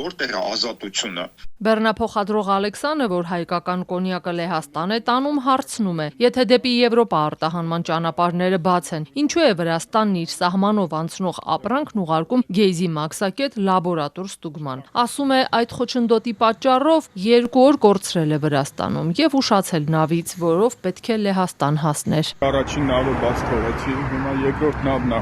որտեղ է ազատությունը։ Բեռնափոխադրող Ալեքսանը, որ հայկական կոնյակը Լեհաստան է տանում, հարցնում է. եթե դեպի Եվրոպա արտահանման ճանապարհները բաց են, ինչու է Վրաստանն իր սահմանով անցնող ապրանքն ուղարկում Գեյզի մաքսակետ լաբորատոր ստուգման։ Ասում է, այդ խոչընդոտի պատճառով 2 օր կորցրել է Վրաստանում եւ ուշացել նավից, որով պետք է Լեհաստան հասներ։ Առաջին նավը բաց թողեցի, հիմա երկրորդ նավն է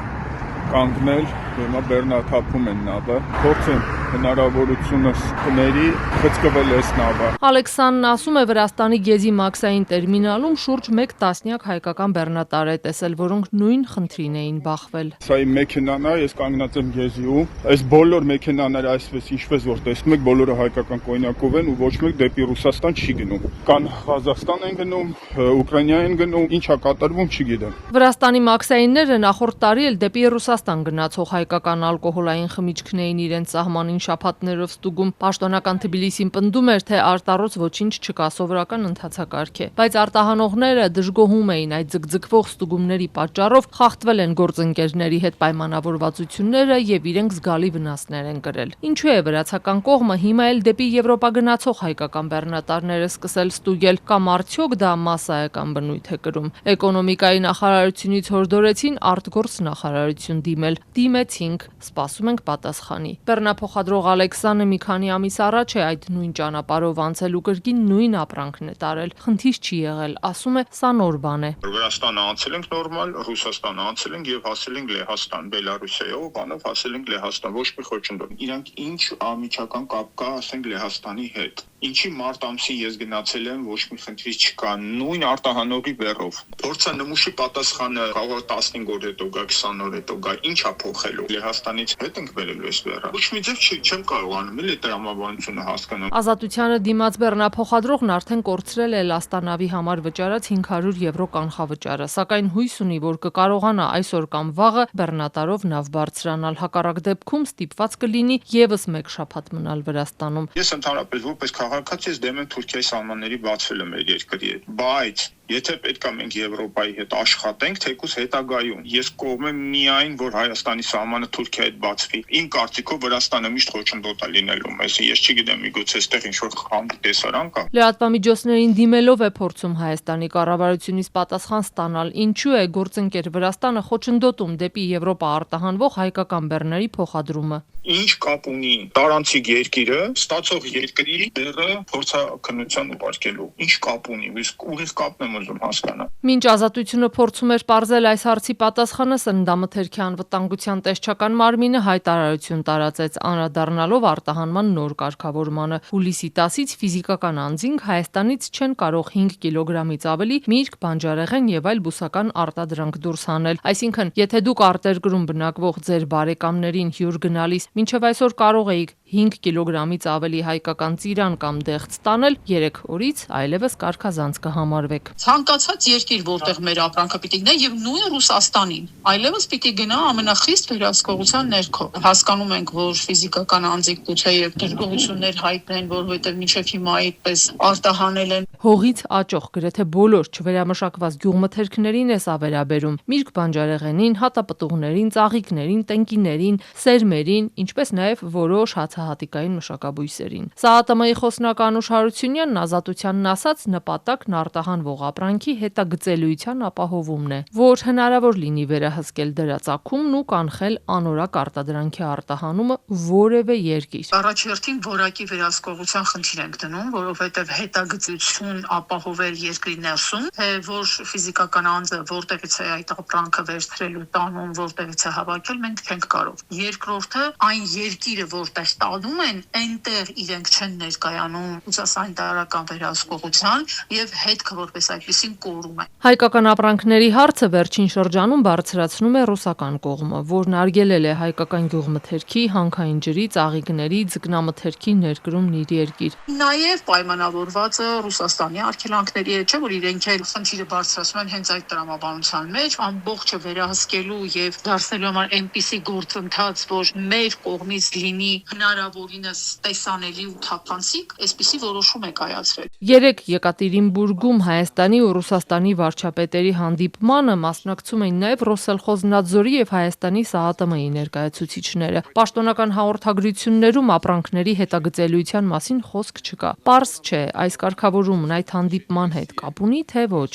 կանգնել, հիմա բեռնաթափում են նավը, փորձեմ հնարավորությունս կների խցկվել էս նավը։ Ալեքսանն ասում է, Վրաստանի Գեզի մաքսային տերմինալում շուրջ 1 տասնյակ հայկական բեռնատար է տեսել, որոնք նույն խնդրին էին բախվել։ Սա իմ մեքենան է, ես կանգնած եմ Գեզիում։ Այս բոլոր մեքենաները այսպես ինչպես որ տեսնում եք, բոլորը հայկական կոնյակով են ու ոչ մեկ դեպի Ռուսաստան չի գնում։ Կան Ղազախստան են գնում, Ուկրաինա են գնում, ինչա կատարվում չգիտեմ։ Վրաստանի մաքսայինները նախորդ տարի էլ դեպի Ռուսաստան գնացող հայկական ալկոհոլային խմիչքն էին իրենց սահմանին շաբաթներով ստուգում։ Պաշտոնական Թբիլիսին պնդում էր, թե արտառոց ոչինչ չկա, սովորական ընթացակարգ է։ Բայց արտահանողները դժգոհում էին այդ ձգձգվող ստուգումների պատճառով, խախտվել են գործընկերների հետ պայմանավորվածությունները եւ իրենք զգալի վնասներ են կրել։ Ինչու է վրացական կողմը հիմա էլ դեպի Եվրոպա գնացող հայկական բեռնատարները սկսել ստուգել, կամ արդյոք դա մասսայական բնույթ է կրում։ Էկոնոմիկայի նախարարությունից հորդորեցին արտգործ նախարարություն դիմել։ Դիմեցինք, սպասում ենք պատասխանի։ Բեռնափոխադրող Ալեքսանը մի քանի ամիս առաջ է այդ նույն ճանապարհով անցել ու կրկին նույն ապրանքն է տարել։ Խնդիր չի եղել, ասում է, սա նոր բան է։ Վրաստանը անցել ենք նորմալ, Ռուսաստանը անցել ենք եւ հասել ենք Լեհաստան, Բելարուսիայով, բանով հասել ենք Լեհաստան, ոչ մի խոչընդոտ։ Իրանք ինչ ամիջական կապ կա, ասենք Լեհաստանի հետ։ Ինչի մարտ ամսին ես գնացել եմ, ոչ մի խնդիր չկա, նույն արտահանողի բեռով։ Փորձա նմուշի պատասխանը կարող է 15 օր հետո գա, 20 օր հետո գա, ինչ է փոխելու։ Լեհաստանից հետ ենք բերելու այս բեռը։ Ոչ մի ձև չեմ կարողանում էլի տրամաբանությունը հասկանալ։ Ազատությանը դիմաց բեռնափոխադրողն արդեն կորցրել է Լաստանավի համար վճարած 500 եվրո կանխավճարը, սակայն հույս ունի, որ կկարողանա այսօր կամ վաղը բեռնատարով նավ բարձրանալ։ Հակառակ դեպքում ստիպված կլինի եւս 1 շաբաթ մնալ Վրաստանում։ Ես ընդհանրապես որպես քաղաքացի ես դեմ եմ Թուրքիայի սահմանների բացվելը մեր երկրի հետ, բայց եթե պետք է մենք Եվրոպայի հետ աշխատենք, թեկուզ հետագայում, ես կողմ եմ միայն, որ Հայաստանի սահմանը Թուրքիայի հետ բացվի։ Իմ կարծիքով Վրաստանը միշտ խոչընդոտ է լինելու մեզ։ Ես չգիտեմ, միգուցե այստեղ ինչ-որ խանգ տեսարան կա։ Լրատվամիջոցներին դիմելով է փորձում Հայաստանի կառավարությունից պատասխան ստանալ, ինչու է գործընկեր Վրաստանը խոչընդոտում դեպի Եվրոպա արտահանվող հայկական բեռների փոխադրումը։ Ինչ կապ ունի տարանցիկ երկիրը ստացող երկրի բեռը փորձաքննության ուղարկելու։ Ինչ կապ ունի, իսկ ուղիղ կապն եմ ուզում հասկանալ։ Մինչ Ազատությունը փորձում էր պարզել այս հարցի պատասխանը, Սննդամթերքի անվտանգության տեսչական մարմինը հայտարարություն տարածեց, անդրադառնալով արտահանման նոր կարգավորմանը։ Հուլիսի 10-ից ֆիզիկական անձինք Հայաստանից չեն կարող 5 կիլոգրամից ավելի միրգ, բանջարեղեն եւ այլ բուսական արտադրանք դուրս հանել։ Այսինքն, եթե դուք արտերկրում բնակվող ձեր բարեկամներին հյուր գնալիս մինչև այսօր կարող էիք 5 կիլոգրամից ավելի հայկական ծիրան կամ դեղց տանել, 3 օրից այլևս կարգազանց կհամարվեք։ Ցանկացած երկիր, որտեղ մեր ապրանքը պիտի գնա եւ նույն Ռուսաստանին, այլևս պիտի գնա ամենախիստ վերահսկողության ներքո։ Հասկանում ենք, որ ֆիզիկական անձինք գուցեև դժգոհություններ հայտնեն, որովհետեւ մինչեւ հիմա այդպես արտահանել են։ Հողից աճող գրեթե բոլոր չվերամշակված գյուղմթերքներին է սա վերաբերում։ Միրգ, բանջարեղենին, հատապտուղներին, ծաղիկներին, տնկիներին, սերմերին, ինչպես նաեւ որոշ հացահատիկային մշակաբույսերին։ Սա ԱՏՄ-ի խոսնակ Անուշ Հարությունյանն Ազատությանն ասաց, նպատակն արտահանվող ապրանքի հետագծելիության ապահովումն է, որ հնարավոր լինի վերահսկել դրա ծագումն ու կանխել անորակ արտադրանքի արտահանումը որևէ երկիր։ Առաջերտին որակի վերահսկողության խնդիր ենք դնում, որովհետև հետագծություն ապահովել երկրի ներսում, թե որ ֆիզիկական անձը որտեղից է այդ ապրանքը վերցրել ու տանում, որտեղից է հավաքել, մենք չենք կարող։ Երկրորդը, այն երկիրը, որտեղ տանում են, այնտեղ իրենք չեն ներկայանում ուսասանիտարական վերահսկողության եւ հետքը որպես այդպեսին կորում է։ Հայկական ապրանքների հարցը վերջին շրջանում բարձրացնում է ռուսական կողմը, որն արգելել է հայկական գյուղմթերքի, հանքային ջրի, ծաղիկների, ձկնամթերքի ներկրումն իր երկիր։ Նաեւ պայմանավորված է Ռուսաստանի արգելանքների հետ, չէ՞ որ իրենք էլ խնդիրը բարձրացնում են հենց այդ տրամաբանության մեջ, ամբողջը վերահսկելու եւ դարձնելու համար այնպիսի գործընթաց, որ մեր կողմից լինի հնարավոր հնարավորինս տեսանելի ու թափանցիկ, այսպիսի որոշում է կայացրել։ Երեկ Եկատերինբուրգում Հայաստանի ու Ռուսաստանի վարչապետերի հանդիպմանը մասնակցում էին նաև Ռոսելխոզնադզորի եւ Հայաստանի ՍԱԱՏՄ-ի ներկայացուցիչները։ Պաշտոնական հաղորդագրություններում ապրանքների հետագծելիության մասին խոսք չկա։ Պարզ չէ, այս կարգավորումն այդ հանդիպման հետ կապ ունի, թե ոչ։